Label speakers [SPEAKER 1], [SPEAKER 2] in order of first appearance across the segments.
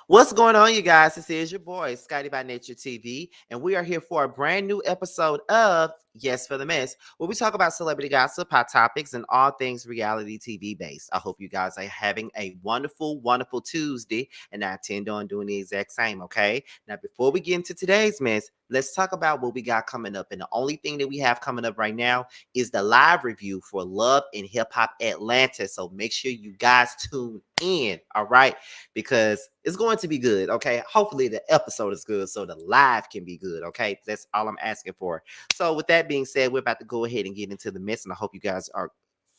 [SPEAKER 1] What's going on, you guys? This is your boy, Scotty by Nature TV, and we are here for a brand new episode of Yes for the Mess, where we talk about celebrity gossip, hot topics, and all things reality TV based. I hope you guys are having a wonderful, wonderful Tuesday, and I intend on doing the exact same, okay? Now, before we get into today's mess, let's talk about what we got coming up. And the only thing that we have coming up right now is the live review for Love and Hip Hop Atlanta. So make sure you guys tune in, all right? Because it's going to be good, okay? Hopefully the episode is good so the live can be good, okay? That's all I'm asking for. So with that being said, we're about to go ahead and get into the mess, and I hope you guys are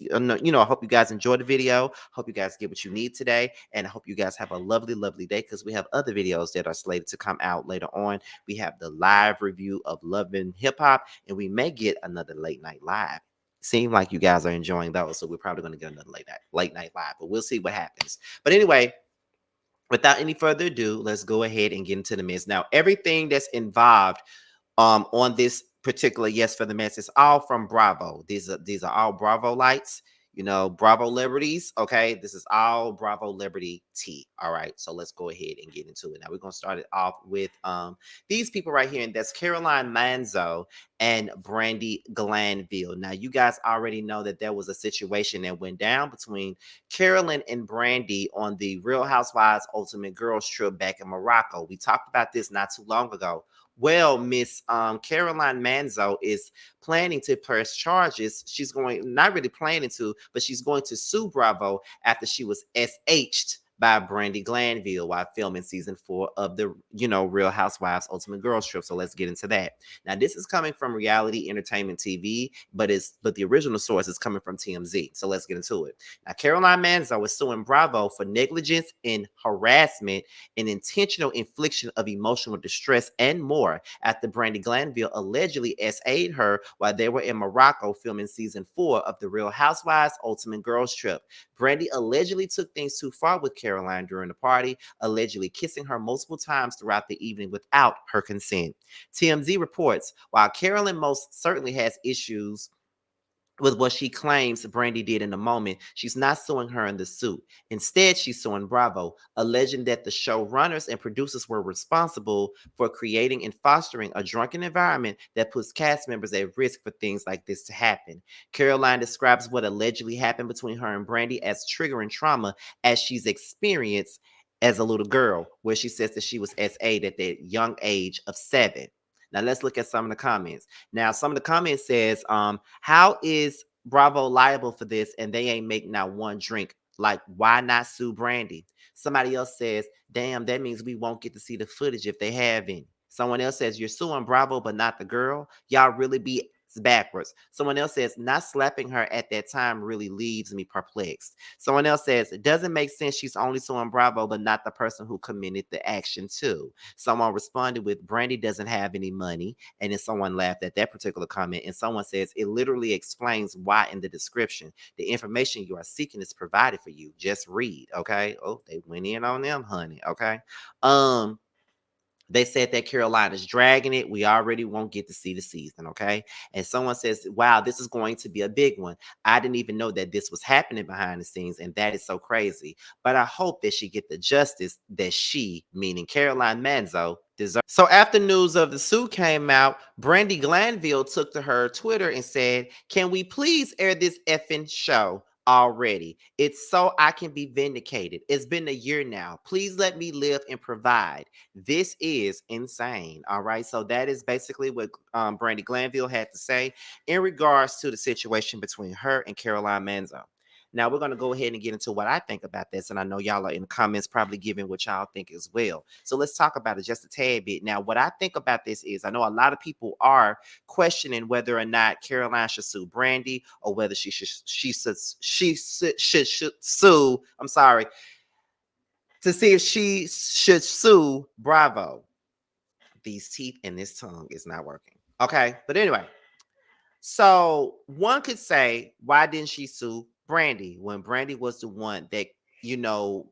[SPEAKER 1] I hope you guys enjoy the video. Hope you guys get what you need today, and I hope you guys have a lovely, lovely day because we have other videos that are slated to come out later on. We have the live review of Love and Hip Hop, and we may get another late night live. Seem like you guys are enjoying those, so we're probably going to get another late night live, but we'll see what happens. But anyway, without any further ado, let's go ahead and get into the mess. Now, everything that's involved on this particular Yes for the Mess is all from Bravo. These are all Bravo lights, Bravo Liberties. Okay, this is all Bravo Liberty tea. All right, so let's go ahead and get into it. Now we're gonna start it off with these people right here, and that's Caroline Manzo and Brandy Glanville. Now, you guys already know that there was a situation that went down between Carolyn and Brandy on the Real Housewives Ultimate Girls trip back in Morocco. We talked about this not too long ago. Well, Miss Caroline Manzo is planning to press charges. She's not really planning to, but she's going to sue Bravo after she was SH'd by Brandy Glanville while filming season 4 of the, Real Housewives Ultimate Girls Trip. So let's get into that. Now, this is coming from Reality Entertainment TV, but the original source is coming from TMZ. So let's get into it. Now, Caroline Manzo is suing Bravo for negligence and harassment and intentional infliction of emotional distress and more after Brandy Glanville allegedly SA'd her while they were in Morocco filming season 4 of the Real Housewives Ultimate Girls Trip. Brandy allegedly took things too far with Caroline during the party, allegedly kissing her multiple times throughout the evening without her consent. TMZ reports, while Carolyn most certainly has issues with what she claims Brandy did in the moment, she's not suing her in the suit. Instead, she's suing Bravo, alleging that the showrunners and producers were responsible for creating and fostering a drunken environment that puts cast members at risk for things like this to happen. Caroline describes what allegedly happened between her and Brandy as triggering trauma as she's experienced as a little girl, where she says that she was SA'd at the young age of 7. Now let's look at some of the comments. Now, some of the comments says, how is Bravo liable for this and they ain't make not one drink? Like, why not sue Brandy? Somebody else says, damn, that means we won't get to see the footage if they have any. Someone else says, you're suing Bravo, but not the girl. Y'all really be backwards. Someone else says, not slapping her at that time really leaves me perplexed. Someone else says, it doesn't make sense. She's only suing Bravo, but not the person who committed the action too. Someone responded with, Brandy doesn't have any money. And then someone laughed at that particular comment. And someone says, it literally explains why in the description. The information you are seeking is provided for you. Just read, okay? Oh, they went in on them, honey, okay? They said that Carolina's dragging it. We already won't get to see the season, okay? And someone says, wow, this is going to be a big one. I didn't even know that this was happening behind the scenes, and that is so crazy. But I hope that she get the justice that she, meaning Caroline Manzo, deserves. So after news of the suit came out, Brandy Glanville took to her Twitter and said, can we please air this effing show already? It's so I can be vindicated. It's been a year now. Please let me live and provide. This is insane. All right. So that is basically what Brandy Glanville had to say in regards to the situation between her and Caroline Manzo. Now we're going to go ahead and get into what I think about this. And I know y'all are in the comments probably giving what y'all think as well. So let's talk about it just a tad bit. Now, what I think about this is I know a lot of people are questioning whether or not Caroline should sue Brandy or whether she should sue. I'm sorry, to see if she should sue Bravo. These teeth and this tongue is not working. Okay, but anyway, so one could say, why didn't she sue Brandy when Brandy was the one that, you know,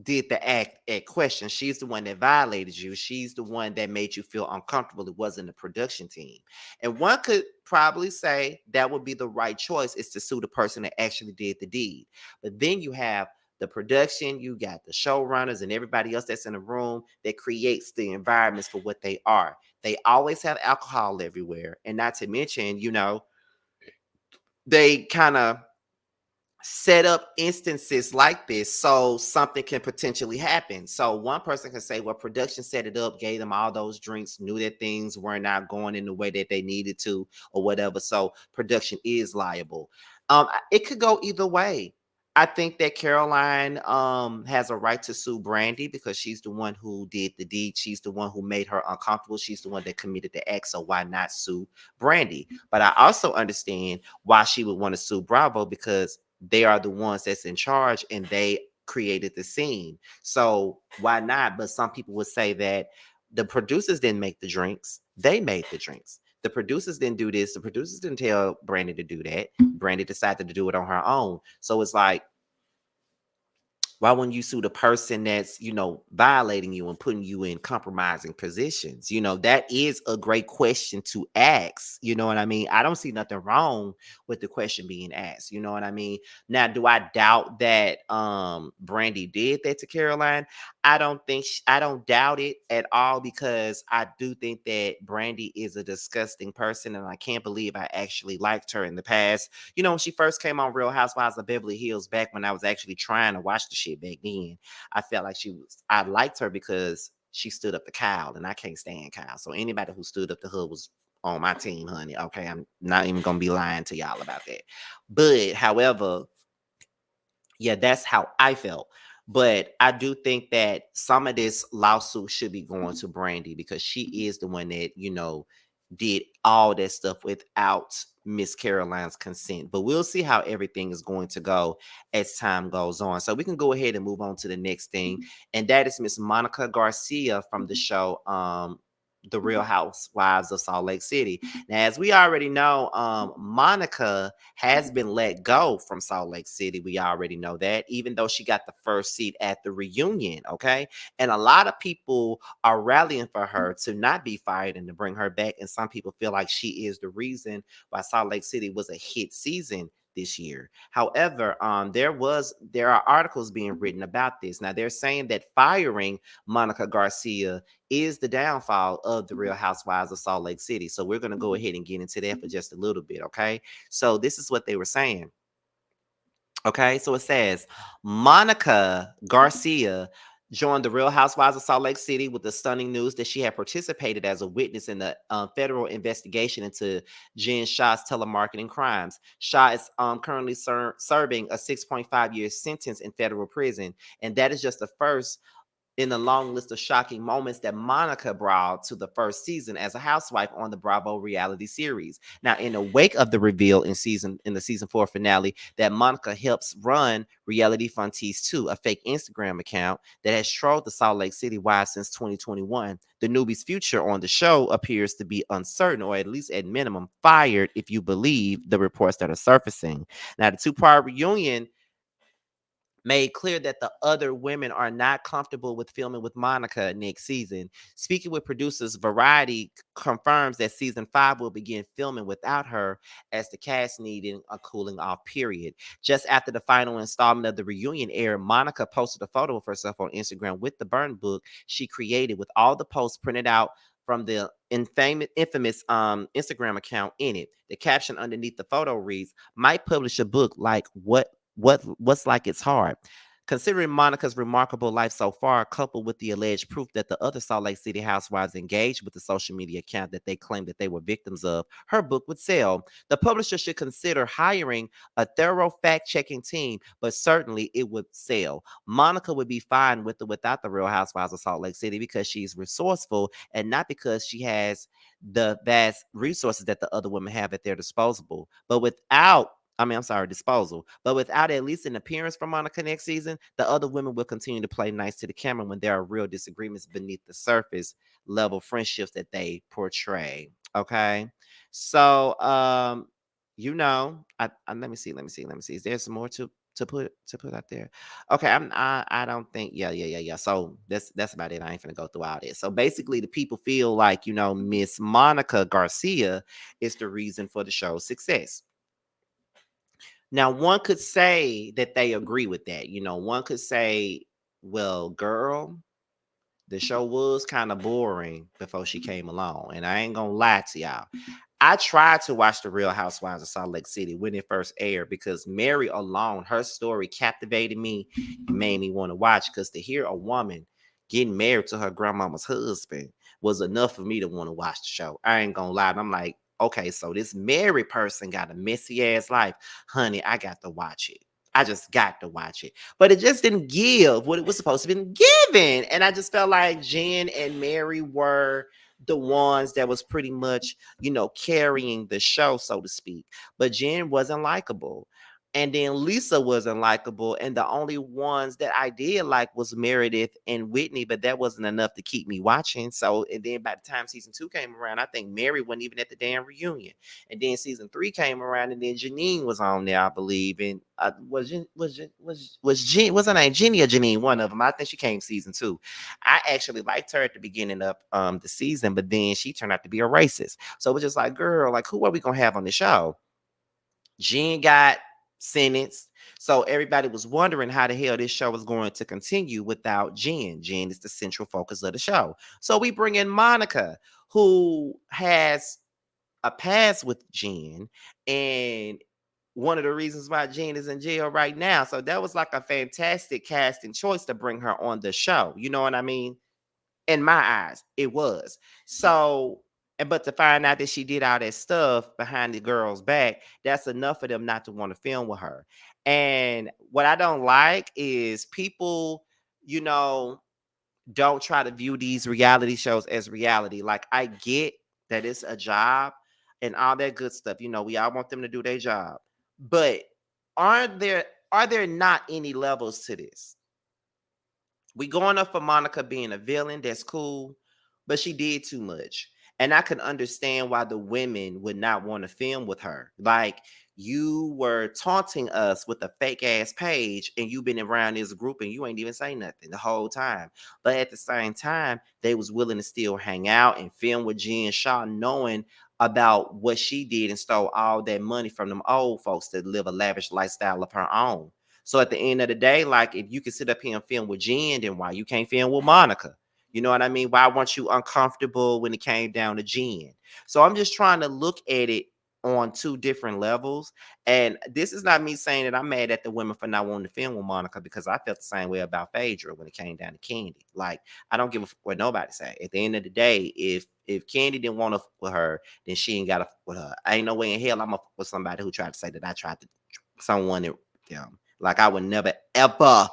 [SPEAKER 1] did the act at question? She's the one that violated you. She's the one that made you feel uncomfortable. It wasn't the production team. And one could probably say that would be the right choice, is to sue the person that actually did the deed. But then you have the production, you got the showrunners, and everybody else that's in the room that creates the environments for what they are. They always have alcohol everywhere. And not to mention, they kind of set up instances like this so something can potentially happen. So one person can say, well, production set it up, gave them all those drinks, knew that things were not going in the way that they needed to, or whatever. So production is liable. It could go either way. I think that Caroline has a right to sue Brandy because she's the one who did the deed. She's the one who made her uncomfortable. She's the one that committed the act. So why not sue Brandy? But I also understand why she would want to sue Bravo, because they are the ones that's in charge and they created the scene. So why not? But some people would say that the producers didn't make the drinks, they made the drinks. The producers didn't do this. The producers didn't tell Brandy to do that. Brandy decided to do it on her own. So it's like, why wouldn't you sue the person that's, violating you and putting you in compromising positions? That is a great question to ask. You know what I mean? I don't see nothing wrong with the question being asked. You know what I mean? Now, do I doubt that Brandy did that to Caroline? I don't doubt it at all, because I do think that Brandy is a disgusting person, and I can't believe I actually liked her in the past. When she first came on Real Housewives of Beverly Hills, back when I was actually trying to watch the shit back then, I felt like I liked her because she stood up to Kyle, and I can't stand Kyle. So anybody who stood up to her was on my team, honey. Okay, I'm not even gonna be lying to y'all about that. But however, yeah, that's how I felt. But I do think that some of this lawsuit should be going to Brandy, because she is the one that, did all that stuff without Miss Caroline's consent. But we'll see how everything is going to go as time goes on. So we can go ahead and move on to the next thing. And that is Miss Monica Garcia from the show, The Real Housewives of Salt Lake City. Now, as we already know, Monica has been let go from Salt Lake City. We already know that, even though she got the first seat at the reunion. Okay. And a lot of people are rallying for her to not be fired and to bring her back. And some people feel like she is the reason why Salt Lake City was a hit season this year. However, there are articles being written about this. Now, they're saying that firing Monica Garcia is the downfall of the Real Housewives of Salt Lake City. So we're going to go ahead and get into that for just a little bit, okay? So this is what they were saying. Okay, so it says Monica Garcia joined the Real Housewives of Salt Lake City with the stunning news that she had participated as a witness in the federal investigation into Jen Shah's telemarketing crimes. Shah is currently serving a 6.5-year sentence in federal prison, and that is just the first in the long list of shocking moments that Monica brought to the first season as a housewife on the Bravo reality series. Now, in the wake of the reveal in the season 4 finale that Monica helps run Reality Funties 2, a fake Instagram account that has trolled the Salt Lake City wives since 2021, the newbie's future on the show appears to be uncertain, or at least at minimum fired, if you believe the reports that are surfacing. Now, the two-part reunion made clear that the other women are not comfortable with filming with Monica next season. Speaking with producers, Variety confirms that season 5 will begin filming without her, as the cast needing a cooling off period. Just after the final installment of the reunion aired, Monica posted a photo of herself on Instagram with the burn book she created, with all the posts printed out from the infamous Instagram account in it. The caption underneath the photo reads, "Might publish a book like what's like it's hard." Considering Monica's remarkable life so far, coupled with the alleged proof that the other Salt Lake City housewives engaged with the social media account that they claimed that they were victims of, her book would sell. The publisher should consider hiring a thorough fact-checking team, but certainly it would sell. Monica would be fine with or without the Real Housewives of Salt Lake City, because she's resourceful and not because she has the vast resources that the other women have at their disposal. Disposal. But without at least an appearance from Monica next season, the other women will continue to play nice to the camera when there are real disagreements beneath the surface level friendships that they portray. Okay. So let me see. Is there some more to put out there? Okay, I don't think, yeah. So that's about it. I ain't gonna go through all this. So basically, the people feel like, Miss Monica Garcia is the reason for the show's success. Now, one could say that they agree with that. One could say, well, girl, the show was kind of boring before she came along. And I ain't gonna lie to y'all. I tried to watch The Real Housewives of Salt Lake City when it first aired because Mary alone, her story captivated me and made me want to watch. Because to hear a woman getting married to her grandmama's husband was enough for me to want to watch the show. I ain't gonna lie. And I'm like, okay, so this married person got a messy ass life. Honey, I got to watch it. I just got to watch it. But it just didn't give what it was supposed to be given. And I just felt like Jen and Mary were the ones that was pretty much, carrying the show, so to speak. But Jen wasn't likable. And then Lisa wasn't likable. And the only ones that I did like was Meredith and Whitney, but that wasn't enough to keep me watching. So, and then by the time season 2 came around, I think Mary wasn't even at the damn reunion. And then season 3 came around, and then Janine was on there, I believe. And was her name Jenny or Janine? One of them. I think she came season 2. I actually liked her at the beginning of the season, but then she turned out to be a racist. So it was just like, girl, like who are we gonna have on the show? Jen got sentenced. So everybody was wondering how the hell this show was going to continue without Jen. Jen is the central focus of the show. So we bring in Monica, who has a past with Jen, and one of the reasons why Jen is in jail right now. So that was like a fantastic casting choice to bring her on the show. You know what I mean? In my eyes, it was. So, but to find out that she did all that stuff behind the girl's back, that's enough for them not to want to film with her. And what I don't like is people, you know, don't try to view these reality shows as reality. Like, I get that it's a job and all that good stuff. We all want them to do their job. But aren't there are there not any levels to this? We going up for Monica being a villain. That's cool, but she did too much. And I can understand why the women would not want to film with her. Like, you were taunting us with a fake ass page, and you've been around this group and you ain't even say nothing the whole time. But at the same time, they was willing to still hang out and film with Jen Shaw, knowing about what she did and stole all that money from them old folks to live a lavish lifestyle of her own. So at the end of the day, like, if you can sit up here and film with Jen, then why you can't film with Monica? You know what I mean? Why weren't you uncomfortable when it came down to Jen? So I'm just trying to look at it on two different levels. And this is not me saying that I'm mad at the women for not wanting to film with Monica, because I felt the same way about Phaedra when it came down to Candy. Like, I don't give a fuck what nobody say. At the end of the day, if Candy didn't want to fuck with her, then she ain't got to fuck with her. I ain't no way in hell I'm gonna fuck with somebody who tried to say that I tried to someone that like, I would never ever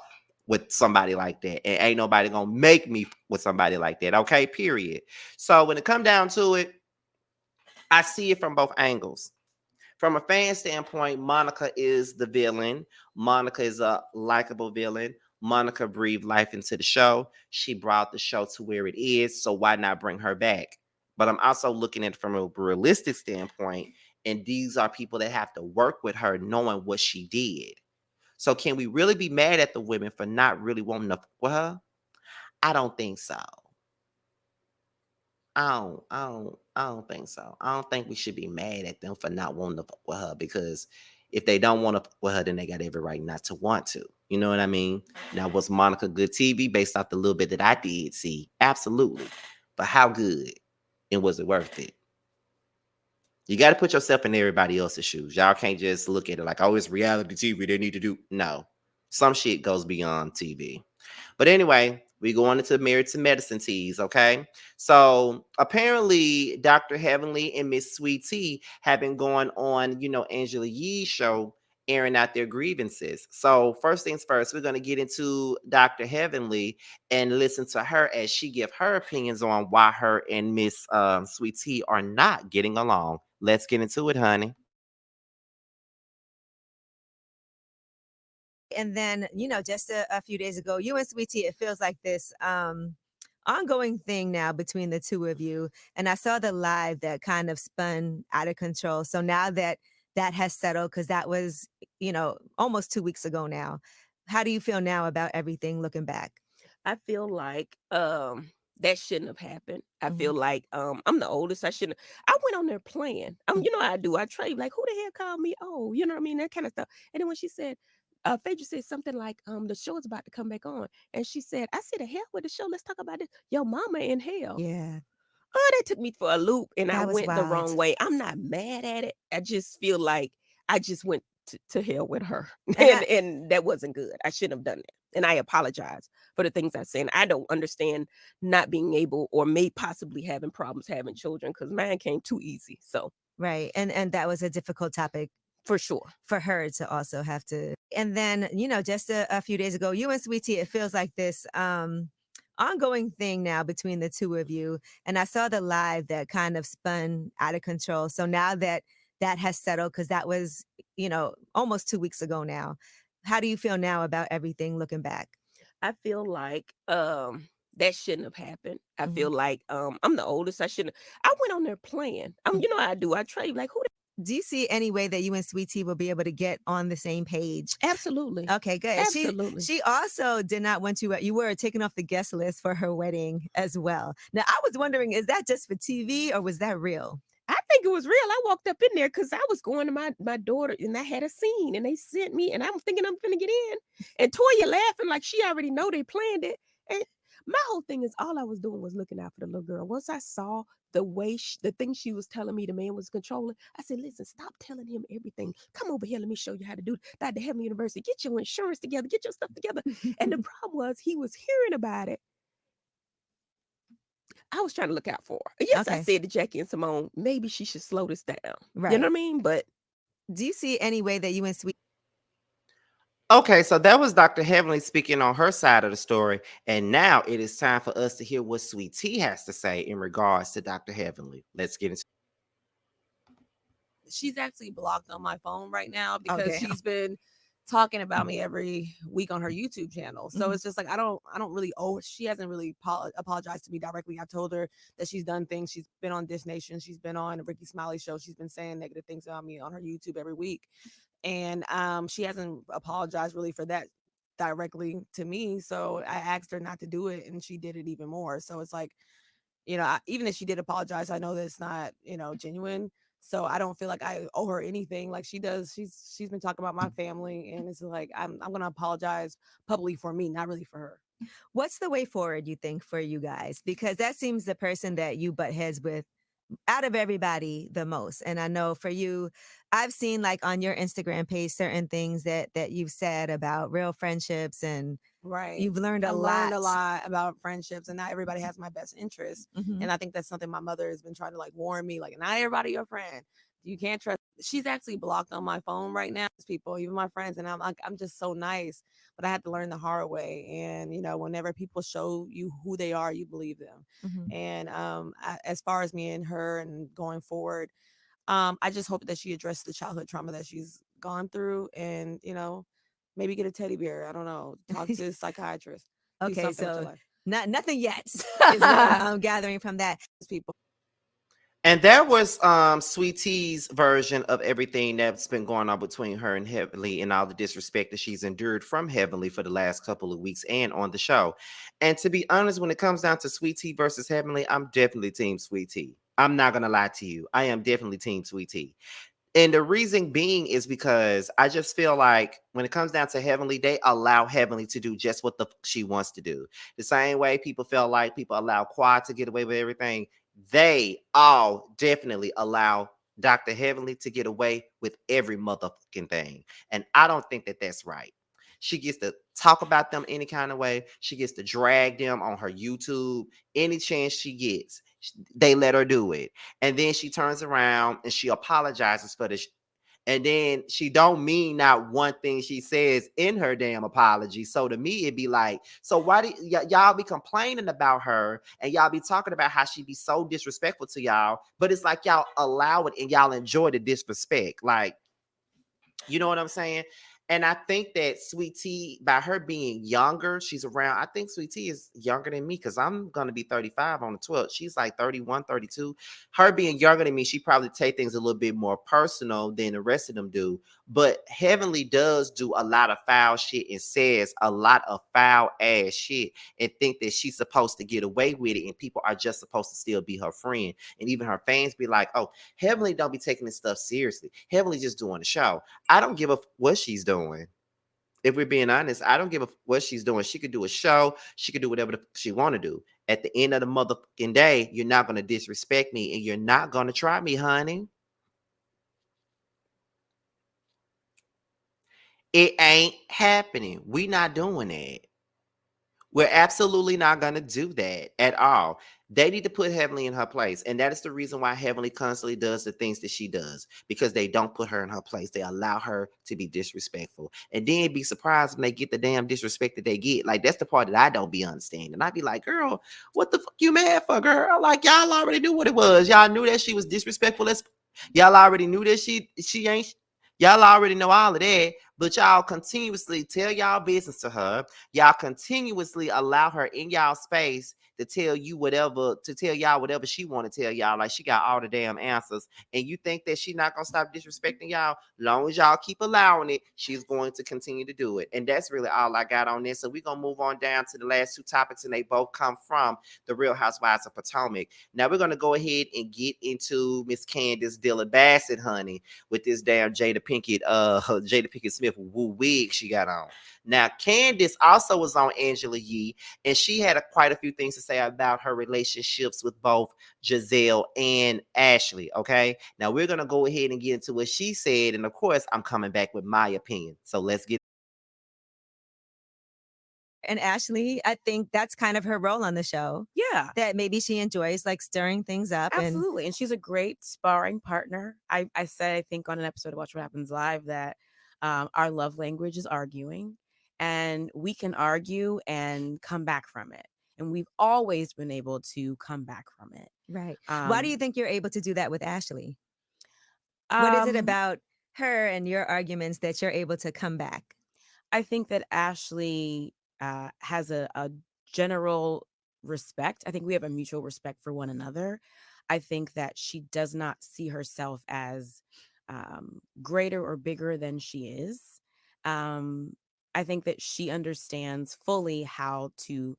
[SPEAKER 1] with somebody like that. And ain't nobody gonna make me with somebody like that. Okay, period. So when it come down to it, I see it from both angles. From a fan standpoint, Monica is the villain. Monica is a likable villain. Monica breathed life into the show. She brought the show to where it is. So why not bring her back? But I'm also looking at it from a realistic standpoint. And these are people that have to work with her knowing what she did. So can we really be mad at the women for not really wanting to fuck with her? I don't think so. I don't think so. I don't think we should be mad at them for not wanting to fuck with her, because if they don't want to fuck with her, then they got every right not to want to. You know what I mean? Now, was Monica good TV based off the little bit that I did see? Absolutely. But how good? And was it worth it? You got to put yourself in everybody else's shoes. Y'all can't just look at it like, oh, it's reality TV. They need to do. No, some shit goes beyond TV. But anyway, we going into Married to Medicine teas, okay? So apparently, Dr. Heavenly and Miss Sweet Tea have been going on, Angela Yee's show, airing out their grievances. So first things first, we're going to get into Dr. Heavenly and listen to her as she give her opinions on why her and Miss Sweet Tea are not getting along. Let's get into it, honey.
[SPEAKER 2] And then, just a few days ago, you and Sweetie, it feels like this ongoing thing now between the two of you. And I saw the live that kind of spun out of control. So now that that has settled, because that was, almost 2 weeks ago now. How do you feel now about everything looking back?
[SPEAKER 3] I feel like that shouldn't have happened. I
[SPEAKER 2] Mhm.
[SPEAKER 3] feel like I'm the oldest. I shouldn't. I went on there playing.
[SPEAKER 2] Mm.
[SPEAKER 3] You know how I do. I trade like who the hell called me? Oh, you know what I mean? That kind of stuff. And then when she said, Phaedra said something like, the show is about to come back on. And she said, I said, the hell with the show. Let's talk about this. Your mama in hell.
[SPEAKER 2] Yeah,
[SPEAKER 3] Oh, that took me for a loop and I
[SPEAKER 2] that was
[SPEAKER 3] went the
[SPEAKER 2] wild.
[SPEAKER 3] wrong way. I'm not mad at it. I just feel like I just went to hell with her.
[SPEAKER 2] And I
[SPEAKER 3] And that wasn't good. I shouldn't have done that. And I apologize for the things I said. And I don't understand not being able or may possibly having problems having children because mine came too easy. So
[SPEAKER 2] right, and that was a difficult topic
[SPEAKER 3] for sure.
[SPEAKER 2] for her to also have to. And then, just a few days ago, you and Sweetie, it feels like this ongoing thing now between the two of you. And I saw the live that kind of spun out of control. So now that that has settled, because that was, almost 2 weeks ago now. How do you feel now about everything looking back?
[SPEAKER 3] I feel like that shouldn't have happened. I
[SPEAKER 2] Mhm.
[SPEAKER 3] feel like I'm the oldest. I shouldn't. I went on there playing. You know how I do. I trade like who
[SPEAKER 2] Do you see any way that you and Sweetie will be able to get on the same page?
[SPEAKER 3] Absolutely.
[SPEAKER 2] Okay, good. She
[SPEAKER 3] Absolutely.
[SPEAKER 2] she also did not want you. You were taken off the guest list for her wedding as well. Now I was wondering, is that just for TV or was that real?
[SPEAKER 3] I think it was real. I walked up in there because I was going to my daughter and I had a scene and they sent me and I'm thinking I'm finna get in. And Toya laughing like she already know they planned it. And my whole thing is all I was doing was looking out for the little girl. Once I saw the way the thing she was telling me the man was controlling, I said, listen, stop telling him everything. Come over here, let me show you how to do it. Dr. Heavenly University, get your insurance together, get your stuff together. And the problem was he was hearing about it. I was trying to look out for her. Yes, I
[SPEAKER 2] Okay,
[SPEAKER 3] said to Jackie and Simone, maybe she should slow this down. You know
[SPEAKER 2] right.
[SPEAKER 3] what I mean? But
[SPEAKER 2] Do you see any way that you and Sweetie?
[SPEAKER 1] Okay, so that was Dr. Heavenly speaking on her side of the story. And now it is time for us to hear what Sweet Tea has to say in regards to Dr. Heavenly. Let's get into
[SPEAKER 4] She's actually blocked on my phone right now
[SPEAKER 2] Oh
[SPEAKER 4] because
[SPEAKER 2] damn.
[SPEAKER 4] she's been talking about me every week on her YouTube channel. So
[SPEAKER 2] Mhm.
[SPEAKER 4] it's just like I don't really owe she hasn't really apologized to me directly. I've told her that she's done things. She's been on Dish Nation, she's been on the Ricky Smiley show, she's been saying negative things about me on her YouTube every week. And she hasn't apologized really for that directly to me. So I asked her not to do it and she did it even more. So it's like, even if she did apologize, I know that it's not, genuine. So I don't feel like I owe her anything like she does. She's been talking about my family, and it's like I'm gonna apologize publicly for me, not really for her.
[SPEAKER 2] What's the way forward, you think, for you guys? Because that seems the person that you butt heads with out of everybody the most. And I know for you, I've seen like on your Instagram page certain things that you've said about real friendships, and
[SPEAKER 4] Right.
[SPEAKER 2] you've learned
[SPEAKER 4] I
[SPEAKER 2] a
[SPEAKER 4] learned
[SPEAKER 2] lot.
[SPEAKER 4] a lot about friendships, and not everybody has my best interest.
[SPEAKER 2] Mhm.
[SPEAKER 4] And I think that's something my mother has been trying to like warn me, like not everybody your friend. You can't trust. She's actually blocked on my phone right now. People, even my friends, and I'm like, I'm just so nice, but I had to learn the hard way. And whenever people show you who they are, you believe them.
[SPEAKER 2] Mhm.
[SPEAKER 4] And as far as me and her and going forward, I just hope that she addressed the childhood trauma that she's gone through, and maybe get a teddy bear. I don't know. Talk to a psychiatrist. Do
[SPEAKER 2] Okay,
[SPEAKER 4] something with your
[SPEAKER 2] so
[SPEAKER 4] life.
[SPEAKER 2] nothing yet is what I'm gathering from that.
[SPEAKER 4] People.
[SPEAKER 1] And that was Sweet Tea's version of everything that's been going on between her and Heavenly and all the disrespect that she's endured from Heavenly for the last couple of weeks and on the show. And to be honest, when it comes down to Sweet Tea versus Heavenly, I'm definitely Team Sweet Tea. I'm not gonna lie to you. I am definitely Team Sweet Tea. And the reason being is because I just feel like when it comes down to Heavenly, they allow Heavenly to do just what she wants to do. The same way people feel like people allow Quad to get away with everything, they all definitely allow Dr. Heavenly to get away with every motherfucking thing. And I don't think that that's right. She gets to talk about them any kind of way. She gets to drag them on her YouTube any chance she gets. They let her do it. And then she turns around and she apologizes for this. And then she don't mean not one thing she says in her damn apology. So to me, it'd be like, so why do y'all be complaining about her and y'all be talking about how she be so disrespectful to y'all, but it's like y'all allow it and y'all enjoy the disrespect. Like, you know what I'm saying? And I think that Sweet Tea, by her being younger, she's around. I think Sweet Tea is younger than me because I'm going to be 35 on the 12th. She's like 31, 32. Her being younger than me, she probably take things a little bit more personal than the rest of them do. But Heavenly does do a lot of foul shit and says a lot of foul ass shit and think that she's supposed to get away with it and people are just supposed to still be her friend. And even her fans be like, oh, Heavenly don't be taking this stuff seriously. Heavenly just doing a show. I don't give a what she's doing. If we're being honest, I don't give a what she's doing. She could do a show. She could do whatever she want to do. At the end of the motherfucking day, you're not going to disrespect me and you're not going to try me, honey. It ain't happening. We not doing that. We're absolutely not going to do that at all. They need to put Heavenly in her place. And that is the reason why Heavenly constantly does the things that she does, because they don't put her in her place. They allow her to be disrespectful. And then be surprised when they get the damn disrespect that they get. Like, that's the part that I don't be understanding. I be like, girl, what the fuck you mad for, girl? Like, y'all already knew what it was. Y'all knew that she was disrespectful. Y'all already knew that she ain't. Y'all already know all of that, but y'all continuously tell y'all business to her. Y'all continuously allow her in y'all space to tell you whatever, to tell y'all whatever she want to tell y'all. Like she got all the damn answers. And you think that she not gonna stop disrespecting y'all? Long as y'all keep allowing it, she's going to continue to do it. And that's really all I got on this. So we're gonna move on down to the last two topics, and they both come from the Real Housewives of Potomac. Now we're gonna go ahead and get into Miss Candiace Dillard Bassett, honey, with this damn Jada Pinkett Smith woo wig she got on. Now, Candiace also was on Angela Yee, and she had quite a few things to say about her relationships with both Gizelle and Ashley. Okay, now we're gonna go ahead and get into what she said, and of course, I'm coming back with my opinion. So let's get.
[SPEAKER 2] And Ashley, I think that's kind of her role on the show.
[SPEAKER 4] Yeah,
[SPEAKER 2] That maybe she enjoys like stirring things up.
[SPEAKER 4] absolutely. And she's a great sparring partner. I said, I think on an episode of Watch What Happens Live that our love language is arguing, and we can argue and come back from it. And we've always been able to come back from it.
[SPEAKER 2] Right. Why do you think you're able to do that with Ashley? What is it
[SPEAKER 4] Um,
[SPEAKER 2] about her and your arguments that you're able to come back?
[SPEAKER 4] I think that Ashley has a general respect. I think we have a mutual respect for one another. I think that she does not see herself as greater or bigger than she is. Um, I think that she understands fully how to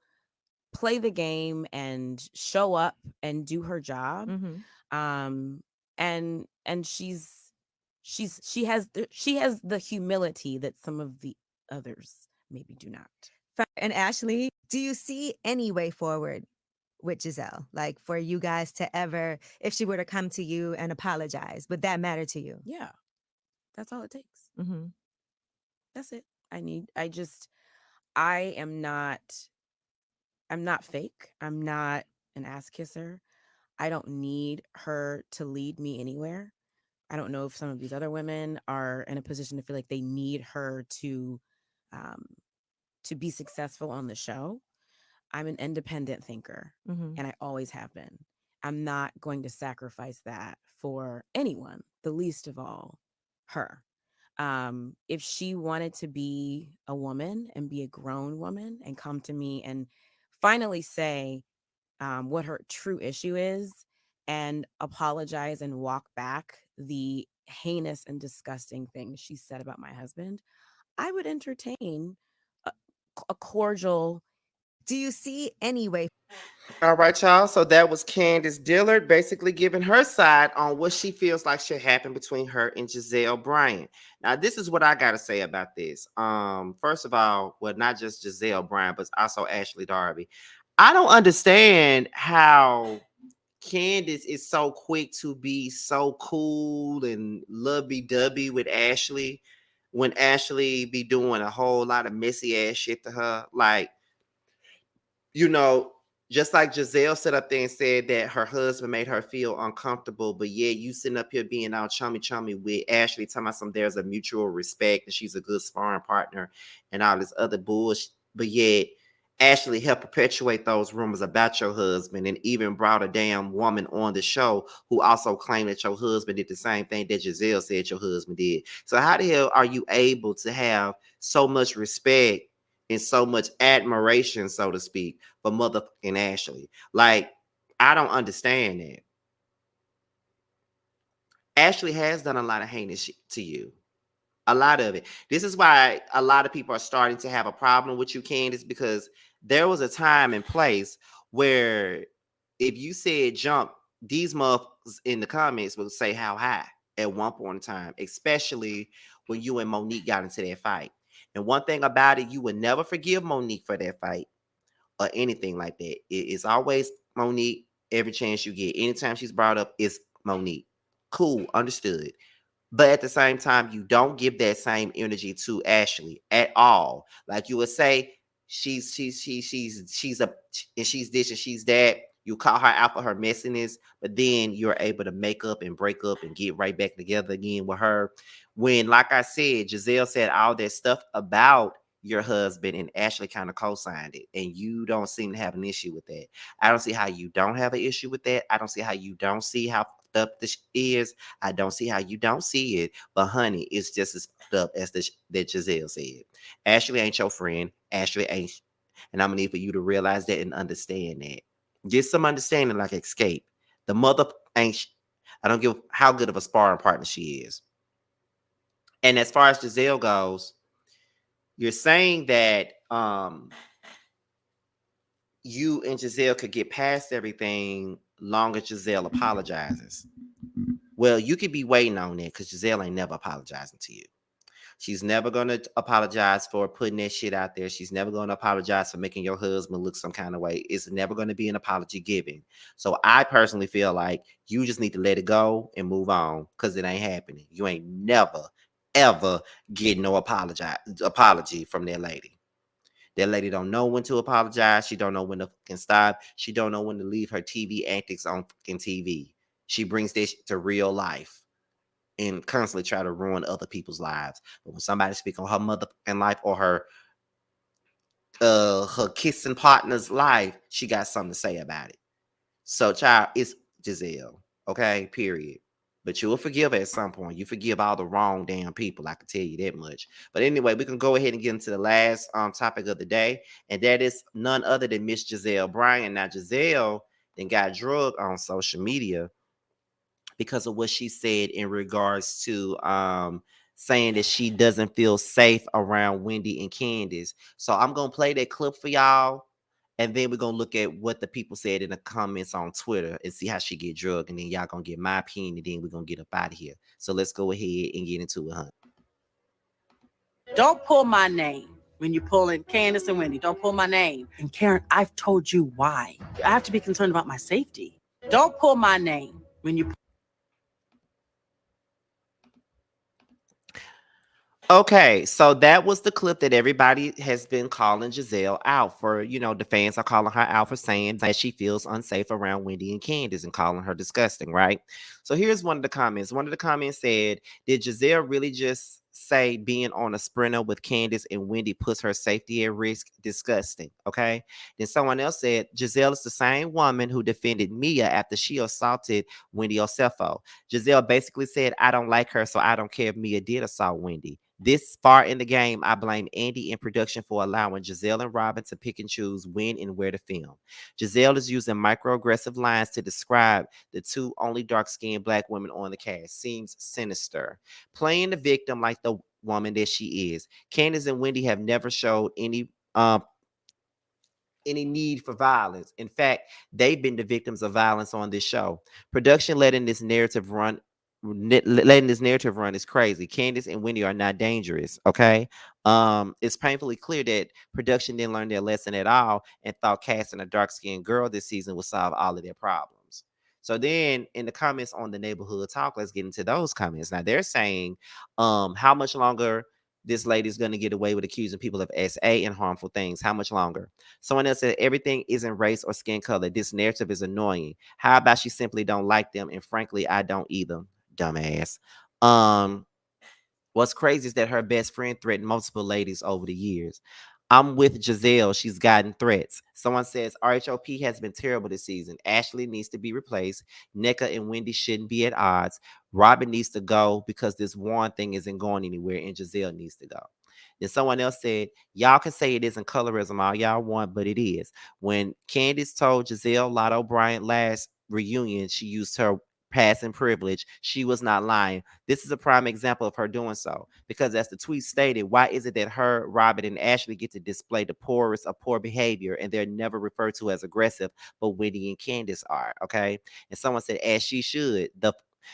[SPEAKER 4] play the game and show up and do her job.
[SPEAKER 2] Mm-hmm.
[SPEAKER 4] And she has the humility that some of the others maybe do not.
[SPEAKER 2] And Ashley, do you see any way forward with Gizelle? Like for you guys to ever, if she were to come to you and apologize, would that matter to you?
[SPEAKER 4] Yeah, that's all it takes.
[SPEAKER 2] Mm-hmm.
[SPEAKER 4] That's it. I I'm not fake. I'm not an ass kisser. I don't need her to lead me anywhere. I don't know if some of these other women are in a position to feel like they need her um, to be successful on the show. I'm an independent thinker,
[SPEAKER 2] Mm-hmm.
[SPEAKER 4] and I always have been. I'm not going to sacrifice that for anyone, the least of all her. If she wanted to be a woman and be a grown woman and come to me and finally say what her true issue is and apologize and walk back the heinous and disgusting things she said about my husband, I would entertain a, a cordial.
[SPEAKER 2] Do you see any way?
[SPEAKER 1] All right, y'all. So that was Candiace Dillard basically giving her side on what she feels like should happen between her and Jazelle Bryan. Now, this is what I gotta say about this. First of all, well, not just Jazelle Bryan, but also Ashley Darby. I don't understand how Candiace is so quick to be so cool and lovey-dovey with Ashley when Ashley be doing a whole lot of messy ass shit to her. Like, you know, just like Gizelle sat up there and said that her husband made her feel uncomfortable, but yeah, you sitting up here being all chummy with Ashley, talking about some there's a mutual respect and she's a good sparring partner and all this other bullshit. But yet, Ashley helped perpetuate those rumors about your husband and even brought a damn woman on the show who also claimed that your husband did the same thing that Gizelle said your husband did. So how the hell are you able to have so much respect and so much admiration, so to speak, for motherfucking Ashley? Like, I don't understand that. Ashley has done a lot of heinous shit to you. A lot of it. This is why a lot of people are starting to have a problem with you, Candiace, because there was a time and place where if you said jump, these motherfuckers in the comments would say how high at one point in time, especially when you and Monique got into that fight. And one thing about it, you would never forgive Monique for that fight or anything like that. It's always Monique every chance you get. Anytime she's brought up, it's Monique. Cool, understood. But at the same time, you don't give that same energy to Ashley at all. Like you would say, she's a and she's this and she's that. You call her out for her messiness, but then you're able to make up and break up and get right back together again with her. When, like I said, Gizelle said all that stuff about your husband, and Ashley kind of co-signed it, and you don't seem to have an issue with that. I don't see how you don't have an issue with that. I don't see how you don't see how fucked up this is. I don't see how you don't see it. But honey, it's just as fucked up as that Gizelle said. Ashley ain't your friend. Ashley ain't, and I'm gonna need for you to realize that and understand that. Get some understanding, like escape. The mother ain't. I don't give how good of a sparring partner she is. And as far as Gizelle goes, you're saying that you and Gizelle could get past everything long as Gizelle apologizes. Well, you could be waiting on that because Gizelle ain't never apologizing to you. She's never gonna apologize for putting that shit out there. She's never gonna apologize for making your husband look some kind of way. It's never gonna be an apology given. So I personally feel like you just need to let it go and move on because it ain't happening. You ain't never, ever get no apology from that lady. That lady don't know when to apologize. She don't know when to fucking stop. She don't know when to leave her TV antics on fucking TV. She brings this to real life and constantly try to ruin other people's lives. But when somebody speaks on her motherfucking life or her kissing partner's life, she got something to say about it. So, child, it's Gizelle. Okay, period. But you will forgive her at some point. You forgive all the wrong damn people. I can tell you that much. But anyway, we can go ahead and get into the last topic of the day, and that is none other than Miss Jazelle Bryan. Now, Gizelle then got drugged on social media because of what she said in regards to saying that she doesn't feel safe around Wendy and Candiace. So I'm gonna play that clip for y'all, and then we're gonna look at what the people said in the comments on Twitter and see how she get drugged, and then y'all gonna get my opinion, and then we're gonna get up out of here. So let's go ahead and get into it, huh?
[SPEAKER 5] Don't pull my name when you're pulling Candiace and Wendy. Don't pull my name. And Karen, I've told you why. I have to be concerned about my safety. Don't pull my name when you.
[SPEAKER 1] Okay, so that was the clip that everybody has been calling Gizelle out for. The fans are calling her out for saying that she feels unsafe around Wendy and Candiace and calling her disgusting, right? So here's one of the comments. One of the comments said, did Gizelle really just say being on a sprinter with Candiace and Wendy puts her safety at risk? Disgusting, okay? Then someone else said, Gizelle is the same woman who defended Mia after she assaulted Wendy Osefo. Gizelle basically said, I don't like her, so I don't care if Mia did assault Wendy. This far in the game, I blame Andy in production for allowing Gizelle and Robin to pick and choose when and where to film. Gizelle is using microaggressive lines to describe the two only dark-skinned black women on the cast. Seems sinister. Playing the victim like the woman that she is. Candiace and Wendy have never showed any need for violence. In fact, they've been the victims of violence on this show. Production letting this narrative run is crazy. Candiace and Wendy are not dangerous. Okay. It's painfully clear that production didn't learn their lesson at all and thought casting a dark-skinned girl this season would solve all of their problems. So then in the comments on the neighborhood talk, let's get into those comments. Now they're saying how much longer this lady's going to get away with accusing people of SA and harmful things. How much longer? Someone else said everything isn't race or skin color. This narrative is annoying. How about she simply don't like them? And frankly, I don't either. Dumbass. Um, what's crazy is that her best friend threatened multiple ladies over the years. I'm with Gizelle. She's gotten threats. Someone says RHOP has been terrible this season. Ashley needs to be replaced. Nneka and Wendy shouldn't be at odds. Robin needs to go because this Warren thing isn't going anywhere, and Gizelle needs to go. Then someone else said, y'all can say it isn't colorism all y'all want, but it is. When Candiace told Jazelle Lotto Bryant last reunion she used her passing privilege, she was not lying. This is a prime example of her doing so. Because as the tweet stated, why is it that her, Robin, and Ashley get to display the poorest of poor behavior and they're never referred to as aggressive, but Wendy and Candiace are, okay? And someone said, as she should.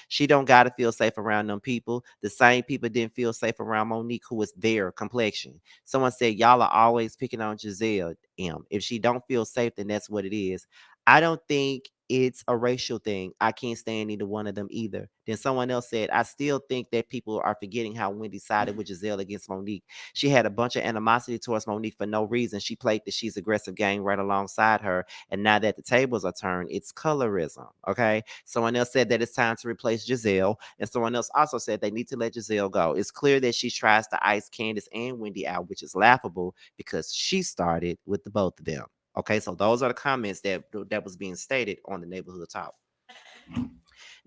[SPEAKER 1] She don't gotta feel safe around them people. The same people didn't feel safe around Monique, who was their complexion. Someone said, y'all are always picking on Gizelle M. If she don't feel safe, then that's what it is. I don't think it's a racial thing. I can't stand either one of them either. Then someone else said, I still think that people are forgetting how Wendy sided with Gizelle against Monique. She had a bunch of animosity towards Monique for no reason. She played the she's aggressive game right alongside her. And now that the tables are turned, it's colorism. Okay. Someone else said that it's time to replace Gizelle. And someone else also said they need to let Gizelle go. It's clear that she tries to ice Candiace and Wendy out, which is laughable because she started with the both of them. Okay, so those are the comments that was being stated on the Neighborhood Talk.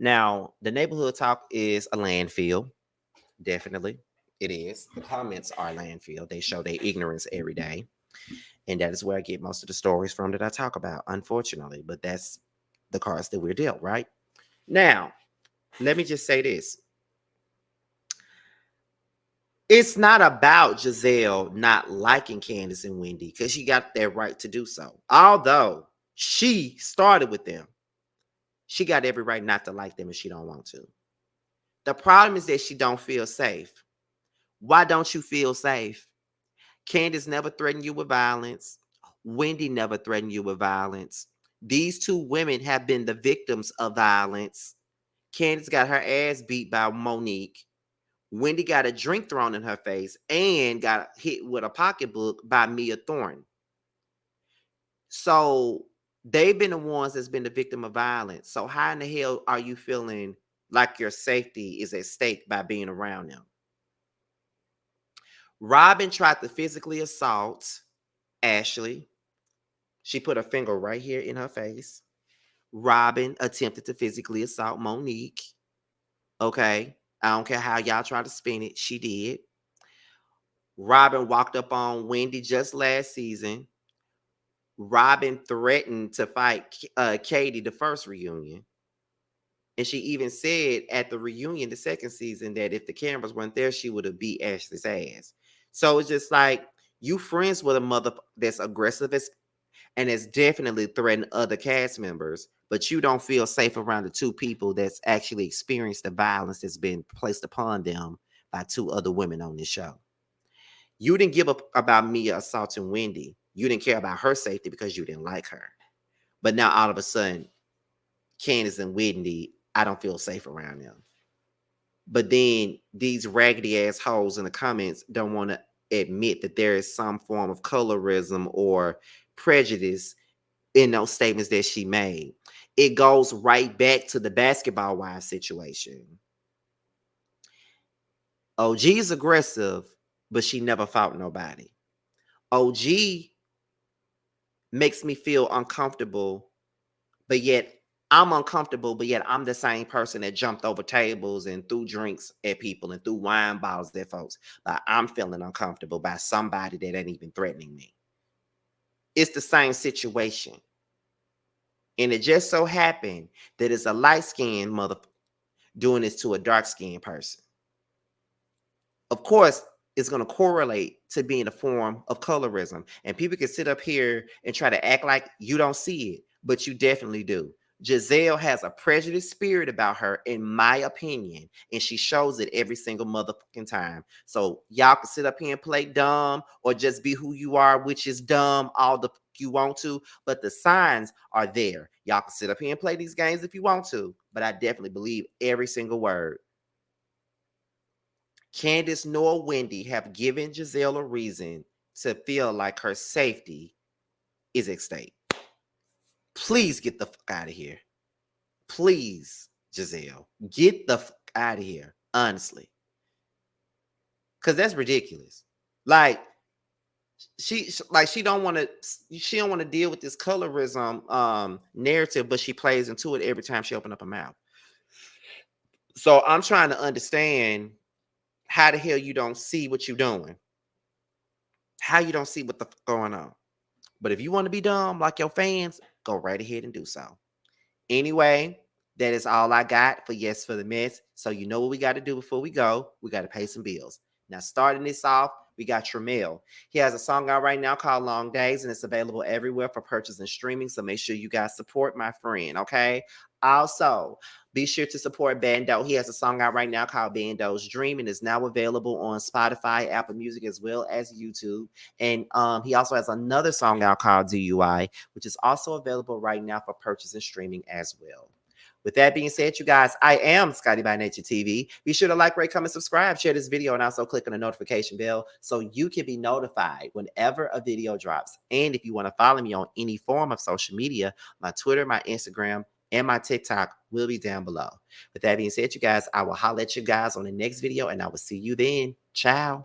[SPEAKER 1] Now, the Neighborhood Talk is a landfill. Definitely, it is. The comments are landfill. They show their ignorance every day. And that is where I get most of the stories from that I talk about, unfortunately. But that's the cards that we're dealt, right? Now, let me just say this. It's not about Gizelle not liking Candiace and Wendy because she got that right to do so. Although she started with them, she got every right not to like them if she don't want to. The problem is that she don't feel safe. Why don't you feel safe? Candiace never threatened you with violence. Wendy never threatened you with violence. These two women have been the victims of violence. Candiace got her ass beat by Monique. Wendy got a drink thrown in her face and got hit with a pocketbook by Mia Thornton. So they've been the ones that's been the victim of violence. So how in the hell are you feeling like your safety is at stake by being around them? Robin tried to physically assault Ashley. She put her finger right here in her face. Robin attempted to physically assault Monique. Okay. I don't care how y'all try to spin it. She did. Robin walked up on Wendy just last season. Robin threatened to fight Katie the first reunion. And she even said at the reunion, the second season, that if the cameras weren't there, she would have beat Ashley's ass. So it's just like, you friends with a mother that's aggressive and has definitely threatened other cast members, but you don't feel safe around the two people that's actually experienced the violence that's been placed upon them by two other women on this show. You didn't give up about Mia assaulting Wendy. You didn't care about her safety because you didn't like her. But now all of a sudden, Candiace and Wendy, I don't feel safe around them. But then these raggedy ass hoes in the comments don't want to admit that there is some form of colorism or prejudice in those statements that she made. It goes right back to the basketball wife situation. OG is aggressive, but she never fought nobody. OG makes me feel uncomfortable, but yet I'm uncomfortable, but yet I'm the same person that jumped over tables and threw drinks at people and threw wine bottles at folks. But I'm feeling uncomfortable by somebody that ain't even threatening me. It's the same situation. And it just so happened that it's a light-skinned mother doing this to a dark-skinned person. Of course, it's going to correlate to being a form of colorism. And people can sit up here and try to act like you don't see it, but you definitely do. Gizelle has a prejudiced spirit about her, in my opinion, and she shows it every single motherfucking time. So y'all can sit up here and play dumb or just be who you are, which is dumb all the you want to, but the signs are there. Y'all can sit up here and play these games if you want to, but I definitely believe every single word. Candiace nor Wendy have given Gizelle a reason to feel like her safety is at stake. Please get the fuck out of here. Please, Gizelle, get the fuck out of here, honestly. Because that's ridiculous. Like, she don't want to deal with this colorism narrative, but she plays into it every time she open up her mouth. So I'm trying to understand how the hell you don't see what you're doing, how you don't see what the going on. But if you want to be dumb like your fans, go right ahead and do so. Anyway, that is all I got for Yes for the Mess. So you know what we got to do before we go. We got to pay some bills. Now, starting this off, we got Tramiel. He has a song out right now called Long Days, and it's available everywhere for purchase and streaming. So make sure you guys support my friend, okay? Also, be sure to support Bando. He has a song out right now called Bando's Dream, and is now available on Spotify, Apple Music, as well as YouTube. And he also has another song out called DUI, which is also available right now for purchase and streaming as well. With that being said, you guys, I am Scotty by Nature TV. Be sure to like, rate, comment, subscribe, share this video, and also click on the notification bell so you can be notified whenever a video drops. And if you want to follow me on any form of social media, my Twitter, my Instagram, and my TikTok will be down below. With that being said, you guys, I will holler at you guys on the next video, and I will see you then. Ciao.